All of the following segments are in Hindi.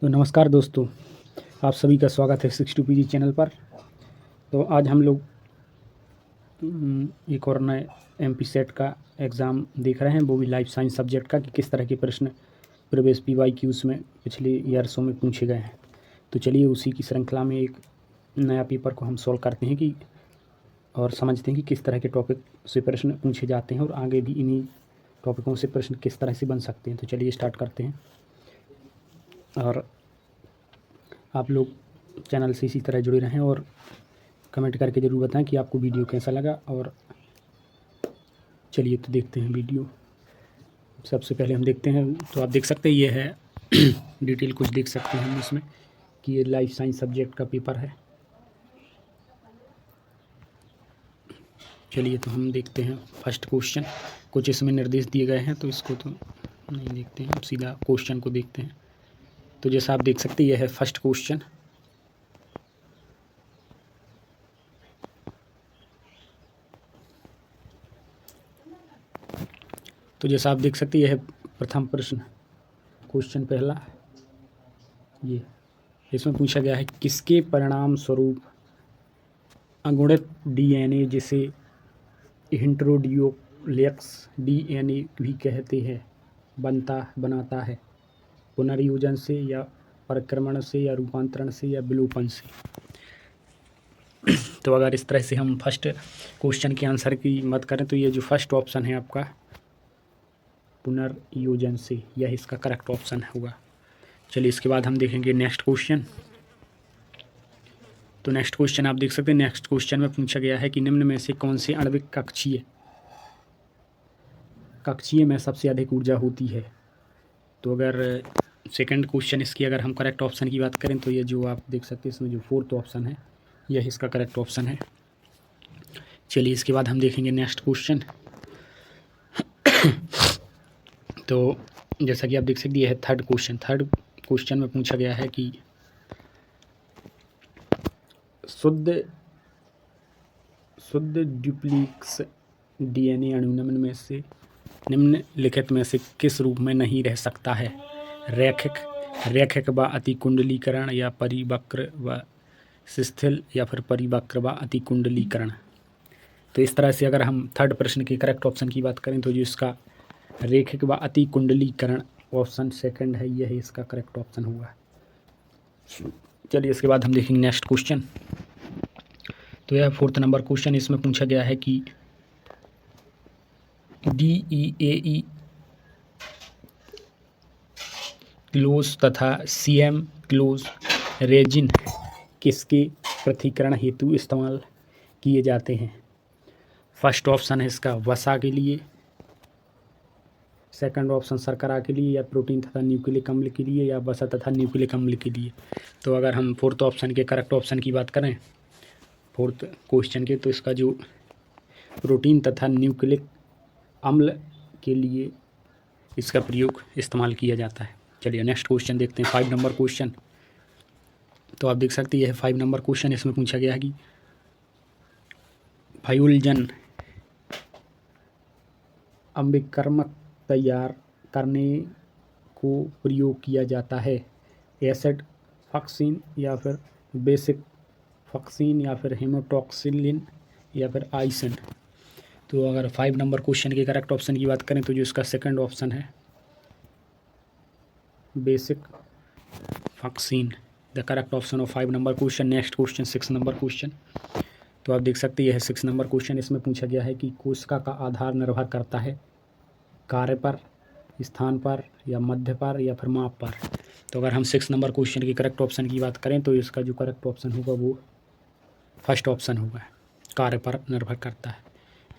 तो नमस्कार दोस्तों, आप सभी का स्वागत है 62 PG चैनल पर। तो आज हम लोग एक और नए MP सेट का एग्ज़ाम देख रहे हैं, वो भी लाइफ साइंस सब्जेक्ट का, कि किस तरह के प्रश्न प्रवेश PYQs में पिछले ईयर्सों में पूछे गए हैं। तो चलिए उसी की श्रृंखला में एक नया पेपर को हम सॉल्व करते हैं कि और समझते हैं कि किस तरह के टॉपिक से प्रश्न पूछे जाते हैं और आगे भी इन्हीं टॉपिकों से प्रश्न किस तरह से बन सकते हैं। तो चलिए स्टार्ट करते हैं। और आप लोग चैनल से इसी तरह जुड़े रहें और कमेंट करके ज़रूर बताएं कि आपको वीडियो कैसा लगा। और चलिए तो देखते हैं वीडियो। सबसे पहले हम देखते हैं, तो आप देख सकते हैं ये है डिटेल कुछ देख सकते हैं हम इसमें कि ये लाइफ साइंस सब्जेक्ट का पेपर है। चलिए तो हम देखते हैं फर्स्ट क्वेश्चन। कुछ इसमें निर्देश दिए गए हैं तो इसको तो नहीं देखते हैं, सीधा क्वेश्चन को देखते हैं। तो जैसा आप देख सकते हैं यह है फर्स्ट क्वेश्चन। तो जैसा आप देख सकते हैं यह है प्रथम प्रश्न, क्वेश्चन पहला। ये इसमें पूछा गया है किसके परिणाम स्वरूप अगुणित DNA, जिसे इंट्रोडियोलेक्स DNA भी कहते हैं, बनाता है, पुनर्योजन से या परिक्रमण से या रूपांतरण से या विलोपन से। तो अगर इस तरह से हम फर्स्ट क्वेश्चन के आंसर की मत करें तो ये जो फर्स्ट ऑप्शन है आपका पुनर्योजन से, यह इसका करेक्ट ऑप्शन होगा। चलिए इसके बाद हम देखेंगे नेक्स्ट क्वेश्चन। तो नेक्स्ट क्वेश्चन आप देख सकते हैं, नेक्स्ट क्वेश्चन में पूछा गया है कि निम्न में से कौन से आणविक कक्षीय में सबसे अधिक ऊर्जा होती है। तो अगर सेकंड क्वेश्चन इसकी अगर हम करेक्ट ऑप्शन की बात करें तो ये जो आप देख सकते हैं इसमें जो फोर्थ ऑप्शन है यह इसका करेक्ट ऑप्शन है। चलिए इसके बाद हम देखेंगे नेक्स्ट क्वेश्चन। तो जैसा कि आप देख सकते हैं यह है थर्ड क्वेश्चन। थर्ड क्वेश्चन में पूछा गया है कि शुद्ध ड्यूप्लीक्स DNA अणु निम्नलिखित में से किस रूप में नहीं रह सकता है। रैखिक व अतिकुंडलीकरण या परिवक्र व शिथिल या फिर परिवक्र व अतिकुंडलीकरण। तो इस तरह से अगर हम थर्ड प्रश्न के करेक्ट ऑप्शन की बात करें तो जो इसका रैखिक व अतिकुंडलीकरण ऑप्शन सेकंड है, यह इसका करेक्ट ऑप्शन होगा। चलिए इसके बाद हम देखेंगे नेक्स्ट क्वेश्चन। तो यह फोर्थ नंबर क्वेश्चन। इसमें पूछा गया है कि DEAE क्लोज तथा CM क्लोज रेजिन किसके पृथक्करण हेतु इस्तेमाल किए जाते हैं। फर्स्ट ऑप्शन है इसका वसा के लिए, सेकंड ऑप्शन शर्करा के लिए, या प्रोटीन तथा न्यूक्लिक अम्ल के लिए, या वसा तथा न्यूक्लिक अम्ल के लिए। तो अगर हम फोर्थ ऑप्शन के करेक्ट ऑप्शन की बात करें फोर्थ क्वेश्चन के, तो इसका जो प्रोटीन तथा न्यूक्लिक अम्ल के लिए इसका प्रयोग इस्तेमाल किया जाता है। चलिए नेक्स्ट क्वेश्चन देखते हैं, 5 नंबर क्वेश्चन। तो आप देख सकते हैं यह 5 नंबर क्वेश्चन। इसमें पूछा गया है कि फ्यूजन अभिकर्मक तैयार करने को प्रयोग किया जाता है, एसिड फॉक्सीन या फिर बेसिक फॉक्सीन या फिर हेमोटॉक्सिलिन या फिर आइसिन। तो अगर 5 नंबर क्वेश्चन के करेक्ट ऑप्शन की बात करें तो जो इसका सेकंड ऑप्शन है basic fuchsin, the correct option of 5 number question. Next question 6 number question. तो आप देख सकते हैं यह है 6 नंबर क्वेश्चन। इसमें पूछा गया है कि कोशिका का आधार निर्भर करता है कार्य पर, स्थान पर, या मध्य पर, या फिर माप पर। तो अगर हम 6 नंबर क्वेश्चन की करेक्ट ऑप्शन की बात करें तो इसका जो करेक्ट ऑप्शन होगा वो फर्स्ट ऑप्शन होगा, कार्य पर निर्भर करता है।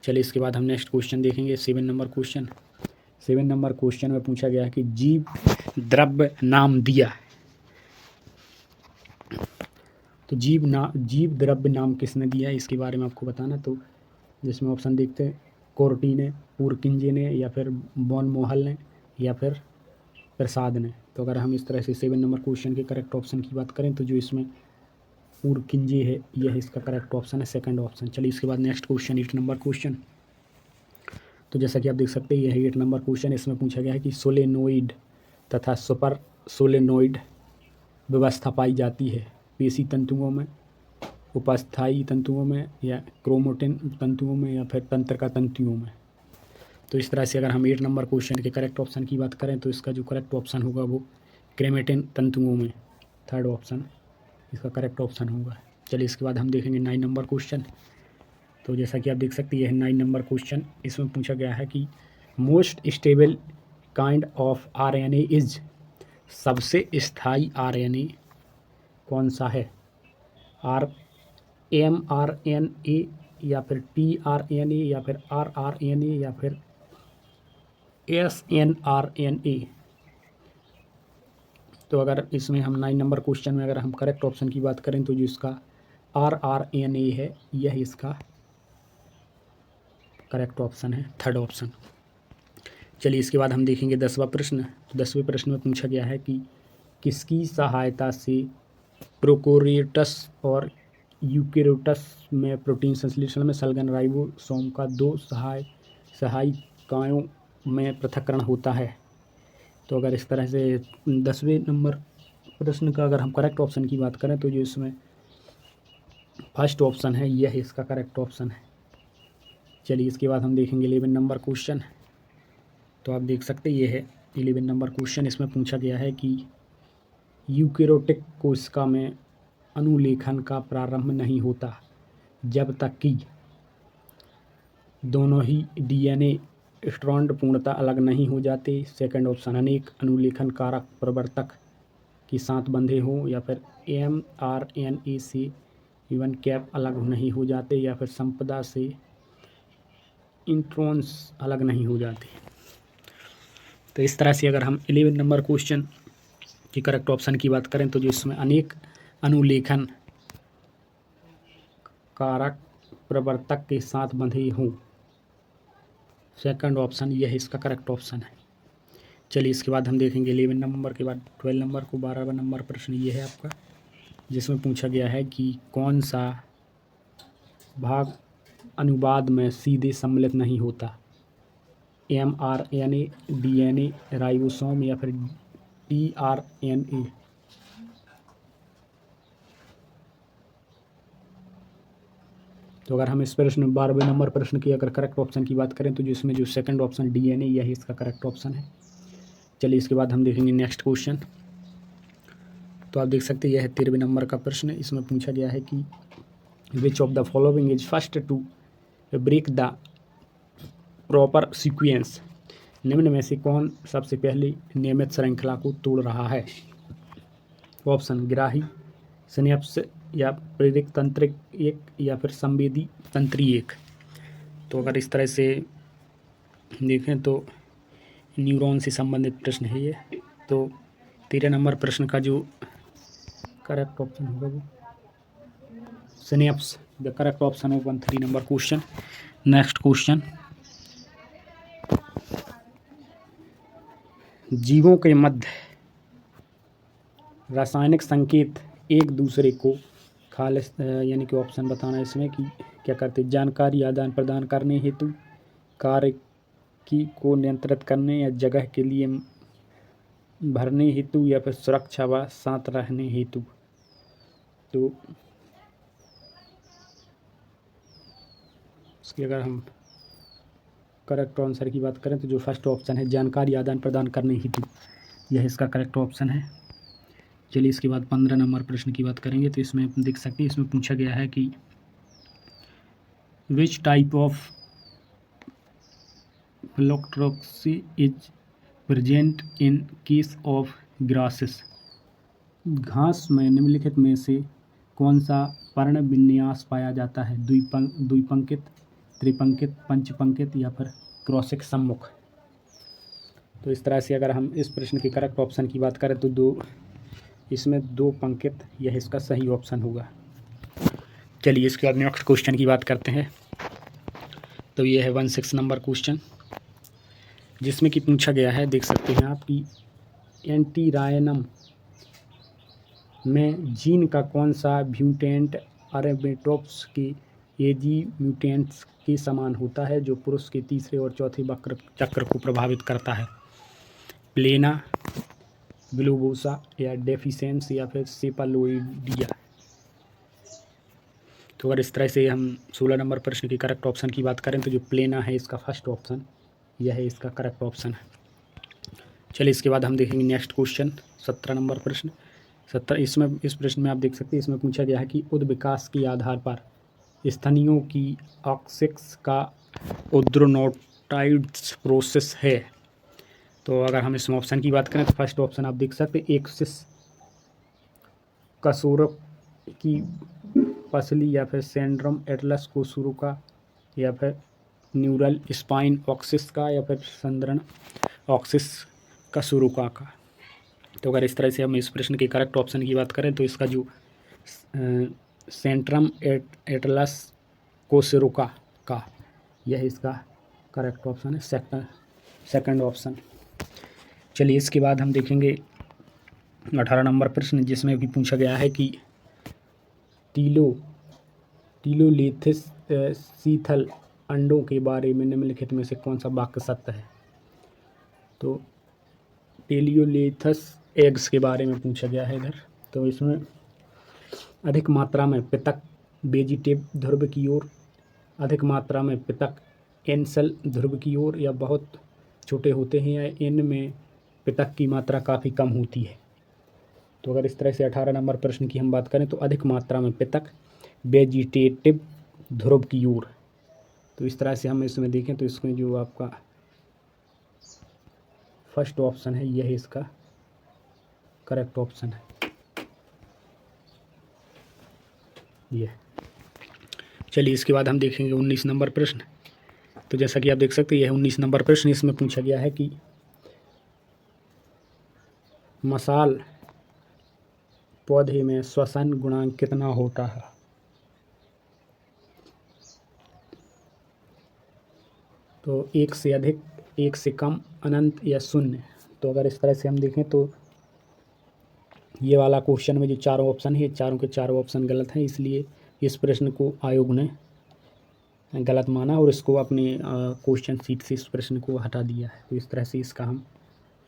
चलिए इसके बाद हम नेक्स्ट क्वेश्चन देखेंगे, 7 नंबर क्वेश्चन। 7 नंबर क्वेश्चन में पूछा गया है कि जीव द्रव्य नाम दिया। तो जीव द्रव्य नाम किसने दिया है इसके बारे में आपको बताना। तो जिसमें ऑप्शन देखते हैं कोर्टी ने, पुरकिंजे ने, या फिर बॉन मोहल ने, या फिर प्रसाद ने। तो अगर हम इस तरह से 7 नंबर क्वेश्चन के करेक्ट ऑप्शन की बात करें तो जो इसमें पुरकिंजे है यह इसका करेक्ट ऑप्शन है, सेकंड ऑप्शन। चलिए इसके बाद नेक्स्ट क्वेश्चन 8 नंबर क्वेश्चन। तो जैसा कि आप देख सकते हैं यह 8 नंबर क्वेश्चन। इसमें पूछा गया है कि सोलेनोइड तथा सुपर सोलेनोइड व्यवस्था पाई जाती है? पेशी तंतुओं में, उपस्थायी तंतुओं में, या क्रोमोटिन तंतुओं में, या फिर तंत्रिका तंतुओं में? तो इस तरह से अगर हम 8 नंबर क्वेश्चन के करेक्ट ऑप्शन की बात करें तो इसका जो करेक्ट ऑप्शन होगा वो क्रोमैटिन तंतुओं में, थर्ड ऑप्शन इसका करेक्ट ऑप्शन होगा। चलिए इसके बाद हम देखेंगे 9 नंबर क्वेश्चन। तो जैसा कि आप देख सकते हैं, यह 9 नंबर क्वेश्चन, इसमें पूछा गया है कि most stable kind of RNA is, सबसे स्थायी आरएनए कौन सा है? mRNA, या फिर tRNA, या फिर rRNA, या फिर snRNA? तो अगर इसमें हम 9 नंबर क्वेश्चन में अगर हम करेक्ट ऑप्शन की बात करें तो जो इसका rRNA है, यह इसका करेक्ट ऑप्शन है, थर्ड ऑप्शन। चलिए इसके बाद हम देखेंगे 10वां प्रश्न। 10वें प्रश्न में पूछा गया है कि किसकी सहायता से प्रोकैरियोट्स और यूकेरियोट्स में प्रोटीन संश्लेषण में सलगन राइबोसोम का 2 सहायिकाओं में पृथक्करण होता है? तो अगर इस तरह से 10वें नंबर प्रश्न का अगर हम करेक्ट ऑप्शन की बात करें तो जो इसमें फर्स्ट ऑप्शन है, यह इसका करेक्ट ऑप्शन है। चलिए इसके बाद हम देखेंगे 11 नंबर क्वेश्चन। तो आप देख सकते हैं, ये है 11 नंबर क्वेश्चन। इसमें पूछा गया है कि यूकेरियोटिक कोशिका में अनुलेखन का प्रारंभ नहीं होता जब तक कि दोनों ही डीएनए स्ट्रैंड पूर्णतः अलग नहीं हो जाते। सेकंड ऑप्शन, अनेक अनुलेखन कारक प्रवर्तक के साथ बंधे हों, या फिर mRNA से इवन कैप अलग नहीं हो जाते, या फिर संपदा से इंट्रॉन्स अलग नहीं हो जाते। तो इस तरह से अगर हम 11 नंबर क्वेश्चन की करेक्ट ऑप्शन की बात करें तो जो इसमें अनेक अनुलेखन कारक प्रवर्तक के साथ बंधे हों, सेकंड ऑप्शन यह इसका करेक्ट ऑप्शन है। चलिए इसके बाद हम देखेंगे 11 नंबर के बाद 12 नंबर को। 12वां नंबर प्रश्न ये है आपका, जिसमें पूछा गया है कि कौन सा भाग अनुवाद में सीधे सम्मिलित नहीं होता? mRNA, DNA, राइबोसोम, या फिर tRNA? तो अगर हम इस प्रश्न 12वें नंबर प्रश्न की अगर करेक्ट ऑप्शन की बात करें तो जो इसमें जो सेकंड ऑप्शन DNA, यही इसका करेक्ट ऑप्शन है। चलिए इसके बाद हम देखेंगे नेक्स्ट क्वेश्चन। तो आप देख सकते हैं, यह है 13वें नंबर का प्रश्न। इसमें पूछा गया है कि which of the following is first to break the proper sequence, निम्न में से कौन सबसे पहले नियमित श्रृंखला को तोड़ रहा है? ऑप्शन, ग्राही, सिनेप्स, या प्रेरक तंत्रिक एक, या फिर संवेदी तंत्री एक? तो अगर इस तरह से देखें तो न्यूरॉन से संबंधित प्रश्न है ये। तो 13 नंबर प्रश्न का जो करेक्ट ऑप्शन होगा वो सिनेप्स, द करेक्ट ऑप्शन है 13 नंबर क्वेश्चन। नेक्स्ट क्वेश्चन, जीवों के मध्य रासायनिक संकेत एक दूसरे को खालिस, यानी कि ऑप्शन बताना है इसमें कि क्या करते, जानकारी आदान प्रदान करने हेतु, कार्य की को नियंत्रित करने या जगह के लिए भरने हेतु, या फिर सुरक्षा व साथ रहने हेतु? तो इसकी अगर हम करेक्ट आंसर की बात करें तो जो फर्स्ट ऑप्शन है, जानकारी आदान प्रदान करने हेतु, यह इसका करेक्ट ऑप्शन है। चलिए इसके बाद 15 नंबर प्रश्न की बात करेंगे। तो इसमें आप देख सकते हैं, इसमें पूछा गया है कि which type of phyllotaxy is present in case of grasses, घास में निम्नलिखित में से कौन सा पर्ण विन्यास पाया जाता है? द्विपंकित, त्रिपंकित, पंचपंकित, या फिर क्रॉसिक सम्मुख? तो इस तरह से अगर हम इस प्रश्न के करेक्ट ऑप्शन की बात करें तो इसमें 2 पंकित, यह इसका सही ऑप्शन होगा। चलिए इसके बाद नेक्स्ट क्वेश्चन की बात करते हैं। तो ये है 16 नंबर क्वेश्चन, जिसमें कि पूछा गया है, देख सकते हैं आप कि एंटीरायनम में जीन का कौन सा म्यूटेंट अरेबिडोप्सिस के एजी म्यूटेंट्स के समान होता है, जो पुरुष के तीसरे और चौथे वक्र चक्र को प्रभावित करता है? प्लेना, ग्लोबोसा या डेफिशिएंस या फिर सेफालोइडिया। तो अगर इस तरह से हम 16 नंबर प्रश्न की करेक्ट ऑप्शन की बात करें तो जो प्लेना है इसका फर्स्ट ऑप्शन, यह है इसका करेक्ट ऑप्शन है। चलिए इसके बाद हम देखेंगे नेक्स्ट क्वेश्चन 17 नंबर प्रश्न। इस प्रश्न में आप देख सकते हैं, इसमें पूछा गया है कि उद विकास के आधार पर स्थानीयों की ऑक्सिक्स का उद्रोनोटाइड्स प्रोसेस है। तो अगर हम इसमें ऑप्शन की बात करें तो फर्स्ट ऑप्शन आप देख सकते हैं एक्सिस कसूरक की पसली या फिर सेंड्रोम एटलस कोसुरू का या फिर न्यूरल स्पाइन ऑक्सिस का या फिर संद्रण ऑक्सिस कसूरुका का। तो अगर इस तरह से हम इस प्रश्न के करेक्ट ऑप्शन की बात करें तो इसका जो सेंट्रम एटलस कोसुरुका का, यह इसका करेक्ट ऑप्शन है, सेकंड ऑप्शन। चलिए इसके बाद हम देखेंगे 18 नंबर प्रश्न, जिसमें भी पूछा गया है कि टीलोलेथिस सीथल अंडों के बारे में निम्नलिखित में से कौन सा वाक्य सत्य है। तो टेलियोलेथस एग्स के बारे में पूछा गया है इधर। तो इसमें अधिक मात्रा में पितक वेजिटेब ध्रुव की ओर, अधिक मात्रा में पितक एनसेल ध्रुव की ओर, या बहुत छोटे होते हैं या इनमें पितक की मात्रा काफ़ी कम होती है। तो अगर इस तरह से 18 नंबर प्रश्न की हम बात करें तो अधिक मात्रा में पितक वेजिटेटिव ध्रुव की ओर। तो इस तरह से हम इसमें देखें तो इसमें जो आपका फर्स्ट ऑप्शन है, यह इसका करेक्ट ऑप्शन है। यह चलिए इसके बाद हम देखेंगे 19 नंबर प्रश्न। तो जैसा कि आप देख सकते हैं यह 19 नंबर प्रश्न, इसमें पूछा गया है कि मसाल पौधे में श्वसन गुणांक कितना होता है। तो एक से अधिक, एक से कम, अनंत या शून्य। तो अगर इस तरह से हम देखें तो ये वाला क्वेश्चन में जो चारों ऑप्शन है, चारों के चारों ऑप्शन गलत हैं, इसलिए इस प्रश्न को आयोग ने गलत माना और इसको अपने क्वेश्चन सीट से इस प्रश्न को हटा दिया है। तो इस तरह से इसका हम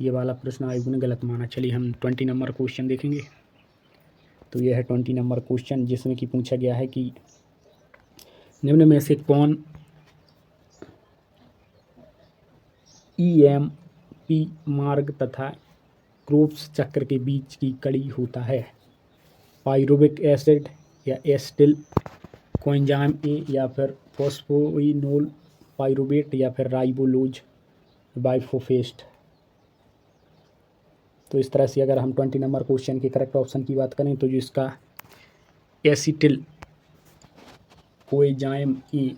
ये वाला प्रश्न आयोग ने गलत माना। चलिए हम 20 नंबर क्वेश्चन देखेंगे। तो यह है 20 नंबर क्वेश्चन, जिसमें कि पूछा गया है कि निम्न में से कौन EMP मार्ग तथा क्रोब्स चक्र के बीच की कड़ी होता है। पाइरुविक एसिड या एसिटिल कोएंजाइम ए या फिर फॉस्फोइनोल पाइरुवेट या फिर राइबोलोज बाइफोस्फेट। तो इस तरह से अगर हम 20 नंबर क्वेश्चन के करेक्ट ऑप्शन की बात करें तो जो इसका एसिटिल कोएंजाइम ए,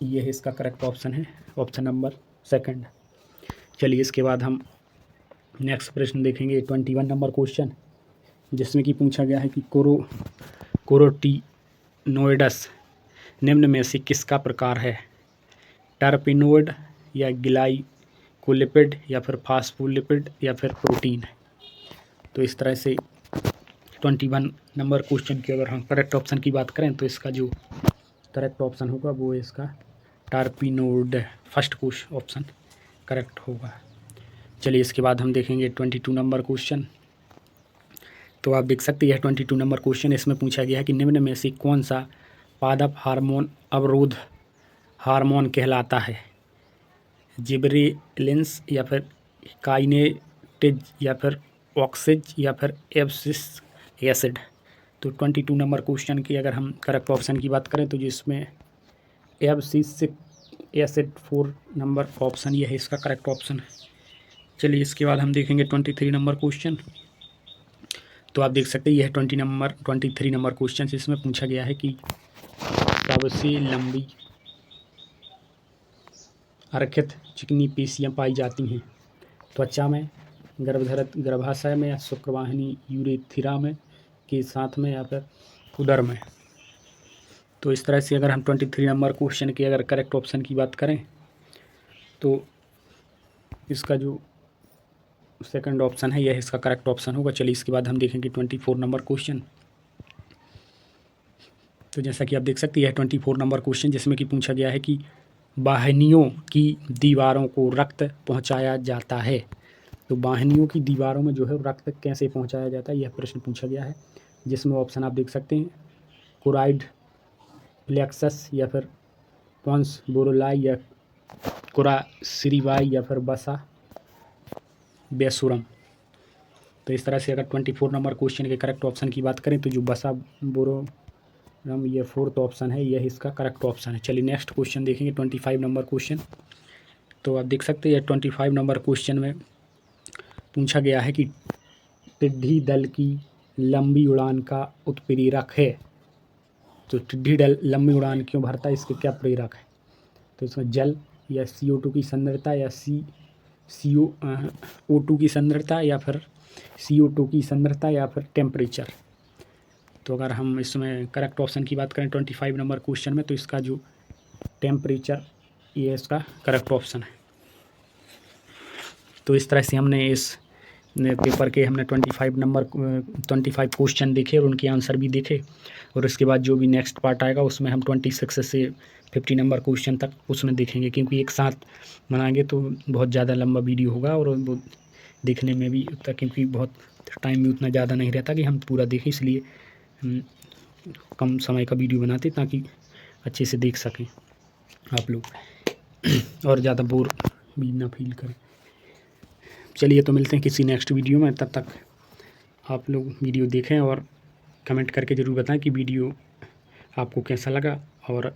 यह इसका करेक्ट ऑप्शन है, ऑप्शन नंबर सेकंड। चलिए इसके बाद हम नेक्स्ट प्रश्न देखेंगे 21 नंबर क्वेश्चन, जिसमें कि पूछा गया है कि कोरोटिनोइड्स निम्न में से किसका प्रकार है। टर्पिनोइड या ग्लाइकोलिपिड या फिर फास्फोलिपिड या फिर प्रोटीन। तो इस तरह से 21 नंबर क्वेश्चन की अगर हम करेक्ट ऑप्शन की बात करें तो इसका जो करेक्ट ऑप्शन होगा वो इसका terpenoid, first question option correct होगा। चलिए इसके बाद हम देखेंगे 22 नंबर क्वेश्चन। तो आप देख सकते हैं 22 नंबर क्वेश्चन, इसमें पूछा गया है कि निम्न में से कौन सा पादप हार्मोन अवरोध हार्मोन कहलाता है। जिबरेलिंस या फिर काइनेटेज या फिर ऑक्सिज या फिर एब्सिस एसिड। तो 22 नंबर क्वेश्चन की अगर हम करेक्ट ऑप्शन की बात करें तो जिसमें एब्सिसिक एसिड 4 नंबर ऑप्शन, यह है इसका करेक्ट ऑप्शन है। चलिए इसके बाद हम देखेंगे 23 नंबर क्वेश्चन। तो आप देख सकते हैं यह 23 नंबर क्वेश्चन, इसमें पूछा गया है कि सबसे लंबी आरक्षित चिकनी पेशियाँ पाई जाती हैं त्वचा में, गर्भाशय में या शुक्रवाहिनी यूरेथ्रा में के साथ में या फिर उदर में। तो इस तरह से अगर हम 23 नंबर क्वेश्चन की अगर करेक्ट ऑप्शन की बात करें तो इसका जो सेकंड ऑप्शन है यह इसका करेक्ट ऑप्शन होगा। चलिए इसके बाद हम देखेंगे 24 नंबर क्वेश्चन। तो जैसा कि आप देख सकते हैं यह 24 नंबर क्वेश्चन, जिसमें कि पूछा गया है कि वाहिनियों की दीवारों को रक्त पहुंचाया जाता है। तो वाहिनियों की दीवारों में जो है रक्त कैसे पहुंचाया जाता है, यह प्रश्न पूछा गया है, जिसमें ऑप्शन आप देख सकते हैं, कोराइड प्लेक्सस या फिर पॉन्स बोरोलाई या कोरासिरिबाई या फिर बसा बेसुरम। तो इस तरह से अगर 24 नंबर क्वेश्चन के करेक्ट ऑप्शन की बात करें तो जो बसा बोरोरम ये 4th ऑप्शन है, यह इसका करेक्ट ऑप्शन है। चलिए नेक्स्ट क्वेश्चन देखेंगे 25 नंबर क्वेश्चन। तो आप देख सकते हैं 25 नंबर क्वेश्चन में पूछा गया है कि टिड्डी दल की लंबी उड़ान का उत्प्रेरक है। तो टिड्डी दल लंबी उड़ान क्यों भरता है, इसके क्या प्रेरक है? तो इसमें जल या CO2 की सांद्रता या CO2 की सांद्रता या फिर CO2 की सांद्रता या फिर टेम्परेचर। तो अगर हम इसमें करेक्ट ऑप्शन की बात करें 25 नंबर क्वेश्चन में, तो इसका जो टेम्परेचर ये इसका करेक्ट ऑप्शन है। तो इस तरह से हमने इस पेपर के 25 क्वेश्चन देखे और उनके आंसर भी देखे, और उसके बाद जो भी नेक्स्ट पार्ट आएगा उसमें हम 26 से 50 नंबर क्वेश्चन तक उसमें देखेंगे, क्योंकि एक साथ बनाएंगे तो बहुत ज़्यादा लंबा वीडियो होगा और वो देखने में भी उतना, क्योंकि बहुत टाइम भी उतना ज़्यादा नहीं रहता कि हम पूरा देखें, इसलिए कम समय का वीडियो बनाते ताकि अच्छे से देख सकें आप लोग और ज़्यादा बोर भी ना फील करें। चलिए तो मिलते हैं किसी नेक्स्ट वीडियो में, तब तक आप लोग वीडियो देखें और कमेंट करके ज़रूर बताएं कि वीडियो आपको कैसा लगा, और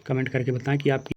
कमेंट करके बताएं कि आपकी